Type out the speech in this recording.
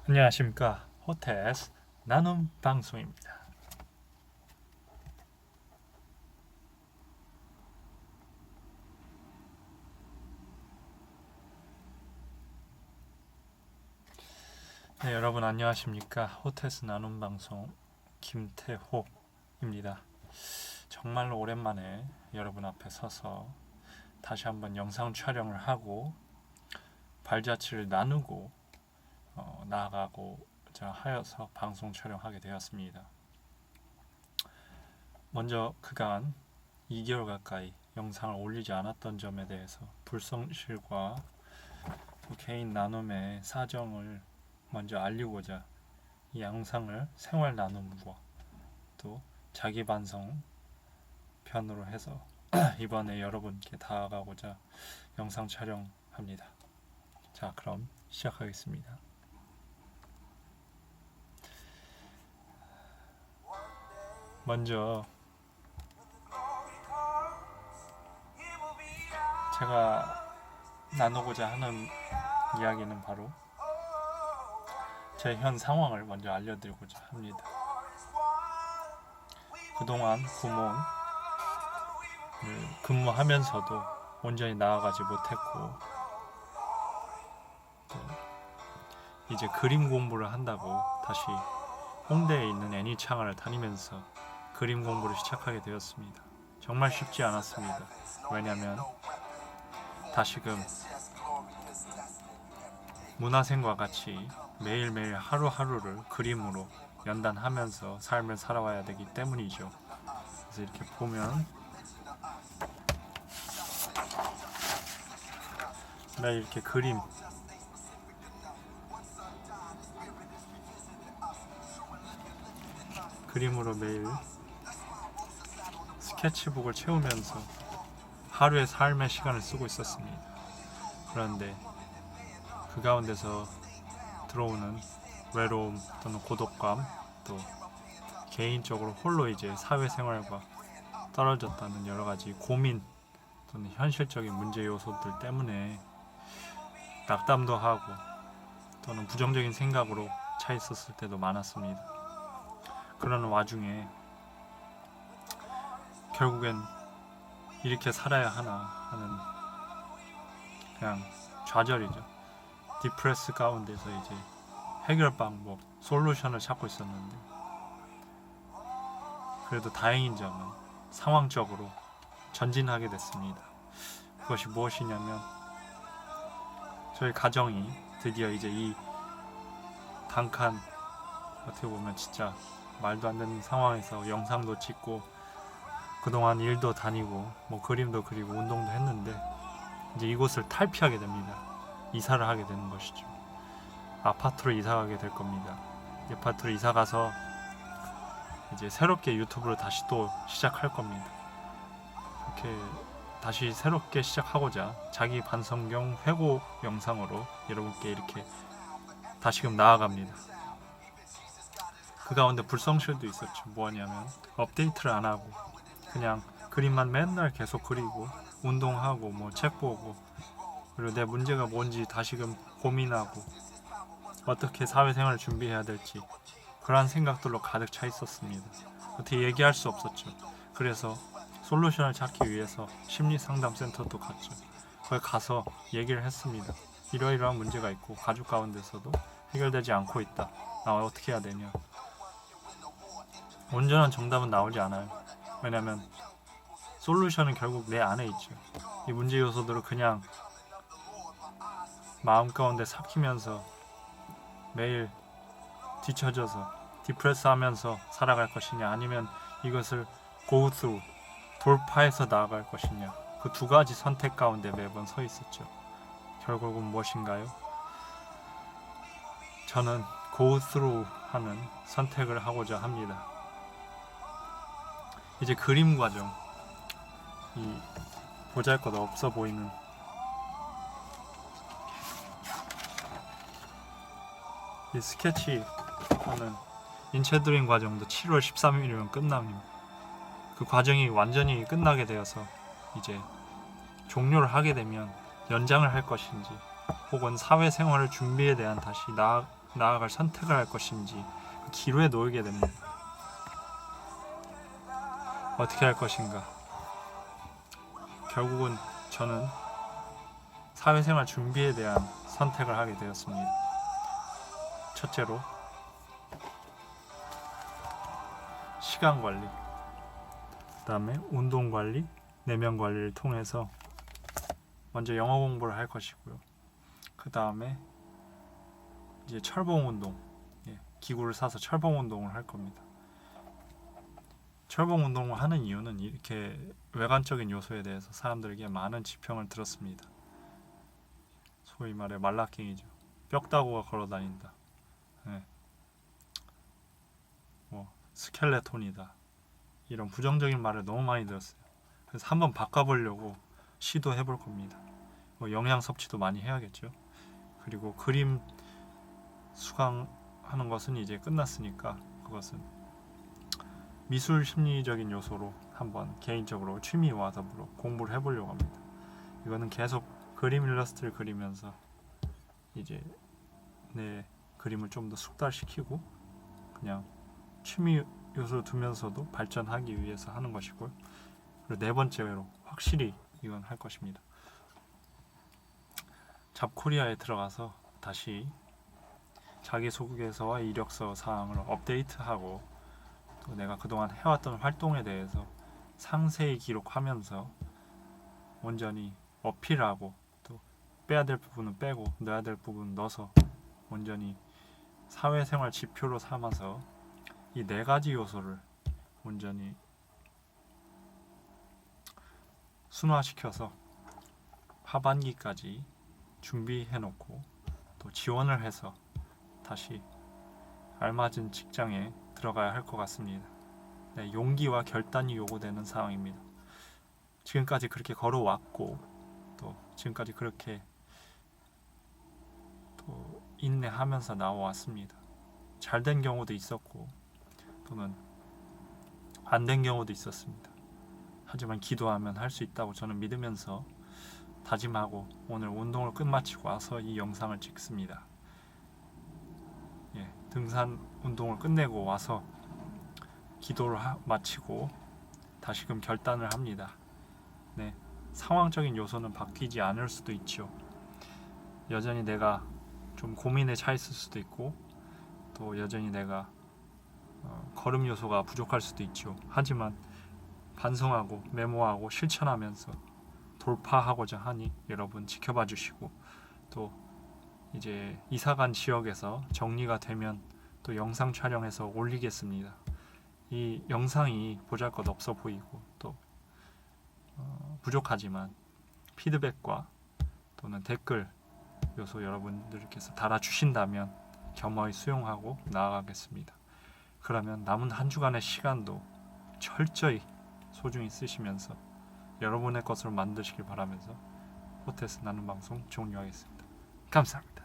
안녕하십니까. 호텔스 나눔 방송입니다. 네, 여러분 안녕하십니까. 호텔스 나눔 방송 김태호입니다. 정말로 오랜만에 여러분 앞에 서서 다시 한번 영상 촬영을 하고 발자취를 나누고 나아가고자 하여서 방송 촬영하게 되었습니다. 먼저 그간 2개월 가까이 영상을 올리지 않았던 점에 대해서 불성실과 개인 나눔의 사정을 먼저 알리고자 이 영상을 생활 나눔과 또 자기 반성 편으로 해서 이번에 여러분께 다가가고자 영상 촬영합니다. 자, 그럼 시작하겠습니다. 먼저 제가 나누고자 하는 이야기는 바로 제 현 상황을 먼저 알려드리고자 합니다. 그동안 구몬을 근무하면서도 온전히 나아가지 못했고 또 이제 그림 공부를 한다고 다시 홍대에 있는 애니창을 다니면서 그림 공부를 시작하게 되었습니다. 정말 쉽지 않았습니다. 왜냐하면 다시금 문화생과 같이 매일매일 하루하루를 그림으로 연단하면서 삶을 살아와야 되기 때문이죠. 그래서 이렇게 보면 매일 이렇게 그림으로 매일 스케치북을 채우면서 하루의 삶의 시간을 쓰고 있었습니다. 그런데 그 가운데서 들어오는 외로움 또는 고독감, 또 개인적으로 홀로 이제 사회생활과 떨어졌다는 여러 가지 고민 또는 현실적인 문제 요소들 때문에 낙담도 하고 또는 부정적인 생각으로 차 있었을 때도 많았습니다. 그러는 와중에 결국엔 이렇게 살아야 하나 하는 그냥 좌절이죠. 디프레스 가운데서 이제 해결 방법, 솔루션을 찾고 있었는데 그래도 다행인 점은 상황적으로 전진하게 됐습니다. 그것이 무엇이냐면 저희 가정이 드디어 이제 이 단칸 어떻게 보면 진짜 말도 안 되는 상황에서 영상도 찍고 그동안 일도 다니고 뭐 그림도 그리고 운동도 했는데 이제 이곳을 탈피하게 됩니다. 이사를 하게 되는 것이죠. 아파트로 이사가게 될 겁니다. 이 아파트로 이사가서 이제 새롭게 유튜브를 다시 또 시작할 겁니다. 이렇게 다시 새롭게 시작하고자 자기 반성경 회고 영상으로 여러분께 이렇게 다시금 나아갑니다. 그 가운데 불성실도 있었죠. 뭐냐면 업데이트를 안 하고 그냥 그림만 맨날 계속 그리고 운동하고 뭐 책 보고 그리고 내 문제가 뭔지 다시금 고민하고 어떻게 사회생활을 준비해야 될지 그러한 생각들로 가득 차 있었습니다. 어떻게 얘기할 수 없었죠. 그래서 솔루션을 찾기 위해서 심리상담센터도 갔죠. 거기 가서 얘기를 했습니다. 이러이러한 문제가 있고 가족 가운데서도 해결되지 않고 있다. 나 어떻게 해야 되냐. 온전한 정답은 나오지 않아요. 왜냐면 솔루션은 결국 내 안에 있죠. 이 문제 요소들을 그냥 마음 가운데 삭히면서 매일 뒤처져서 디프레스 하면서 살아갈 것이냐 아니면 이것을 go through 돌파해서 나아갈 것이냐 그 두 가지 선택 가운데 매번 서 있었죠. 결국은 무엇인가요? 저는 go through 하는 선택을 하고자 합니다. 이제 그림 과정 이 보잘것 없어 보이는 이 스케치 하는 인체 드림 과정도 7월 13일이면 끝납니다. 그 과정이 완전히 끝나게 되어서 이제 종료를 하게 되면 연장을 할 것인지 혹은 사회생활을 준비에 대한 다시 나아갈 선택을 할 것인지 그 기로에 놓이게 됩니다. 어떻게 할 것인가? 결국은 저는 사회생활 준비에 대한 선택을 하게 되었습니다. 첫째로 시간 관리, 그 다음에 운동 관리, 내면 관리를 통해서 먼저 영어 공부를 할 것이고요. 그 다음에 이제 철봉 운동, 기구를 사서 철봉 운동을 할 겁니다. 철봉 운동을 하는 이유는 이렇게 외관적인 요소에 대해서 사람들에게 많은 지평을 들었습니다. 소위 말해 말라깽이죠. 뼈다구가 걸어다닌다. 뭐 스켈레톤이다. 이런 부정적인 말을 너무 많이 들었어요. 그래서 한번 바꿔보려고 시도해 볼 겁니다. 영양 섭취도 많이 해야겠죠. 그리고 그림 수강하는 것은 이제 끝났으니까 그것은 미술 심리적인 요소로 한번 개인적으로 취미와 더불어 공부를 해보려고 합니다. 이거는 계속 그림 일러스트를 그리면서 이제 내 그림을 좀 더 숙달시키고 그냥 취미 요소를 두면서도 발전하기 위해서 하는 것이고요. 그리고 네 번째로 확실히 이건 할 것입니다. 잡코리아에 들어가서 다시 자기소개서와 이력서 사항을 업데이트하고 또 내가 그동안 해왔던 활동에 대해서 상세히 기록하면서 온전히 어필하고 또 빼야 될 부분은 빼고 넣어야 될 부분은 넣어서 온전히 사회생활 지표로 삼아서 이 네 가지 요소를 온전히 순화시켜서 하반기까지 준비해 놓고 또 지원을 해서 다시 알맞은 직장에 들어가야 할 것 같습니다. 네, 용기와 결단이 요구되는 상황입니다. 지금까지 그렇게 걸어왔고 또 지금까지 그렇게 또 인내하면서 나와왔습니다. 잘된 경우도 있었고 또는 안 된 경우도 있었습니다. 하지만 기도하면 할 수 있다고 저는 믿으면서 다짐하고 오늘 운동을 끝마치고 와서 이 영상을 찍습니다. 등산 운동을 끝내고 와서 기도를 마치고 다시금 결단을 합니다. 상황적인 요소는 바뀌지 않을 수도 있죠. 여전히 내가 좀 고민에 차 있을 수도 있고 또 여전히 내가 걸음 요소가 부족할 수도 있죠. 하지만 반성하고 메모하고 실천하면서 돌파하고자 하니 여러분 지켜봐 주시고 또 이제 이사간 지역에서 정리가 되면 또 영상 촬영해서 올리겠습니다. 이 영상이 보잘것없어 보이고 또 부족하지만 피드백과 또는 댓글 요소 여러분들께서 달아주신다면 겸허히 수용하고 나아가겠습니다. 그러면 남은 한 주간의 시간도 철저히 소중히 쓰시면서 여러분의 것으로 만드시길 바라면서 호텔에서 나눈 방송 종료하겠습니다. 감사합니다.